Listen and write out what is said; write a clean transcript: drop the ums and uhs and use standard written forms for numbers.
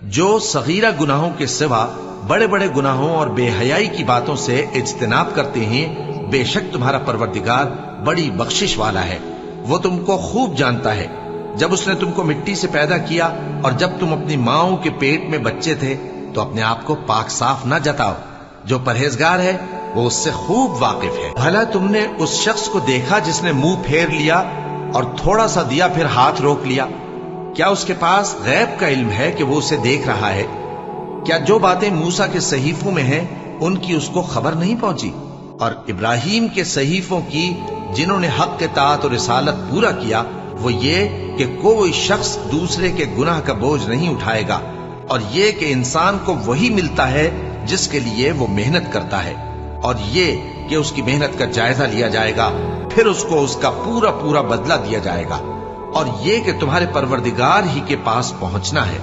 جو صغیرہ گناہوں کے سوا بڑے بڑے گناہوں اور بے حیائی کی باتوں سے اجتناب کرتے ہیں، بے شک تمہارا پروردگار بڑی بخشش والا ہے، وہ تم کو خوب جانتا ہے۔ جب اس نے تم کو مٹی سے پیدا کیا اور جب تم اپنی ماؤں کے پیٹ میں بچے تھے تو اپنے آپ کو پاک صاف نہ جتاؤ، جو پرہیزگار ہے وہ اس سے خوب واقف ہے۔ بھلا تم نے اس شخص کو دیکھا جس نے منہ پھیر لیا اور تھوڑا سا دیا پھر ہاتھ روک لیا؟ کیا اس کے پاس غیب کا علم ہے کہ وہ اسے دیکھ رہا ہے؟ کیا جو باتیں موسیٰ کے صحیفوں میں ہیں ان کی اس کو خبر نہیں پہنچی؟ اور ابراہیم کے صحیفوں کی جنہوں نے حق اطاعت اور رسالت پورا کیا، وہ یہ کہ کوئی شخص دوسرے کے گناہ کا بوجھ نہیں اٹھائے گا، اور یہ کہ انسان کو وہی ملتا ہے جس کے لیے وہ محنت کرتا ہے، اور یہ کہ اس کی محنت کا جائزہ لیا جائے گا، پھر اس کو اس کا پورا بدلہ دیا جائے گا، اور یہ کہ تمہارے پروردگار ہی کے پاس پہنچنا ہے۔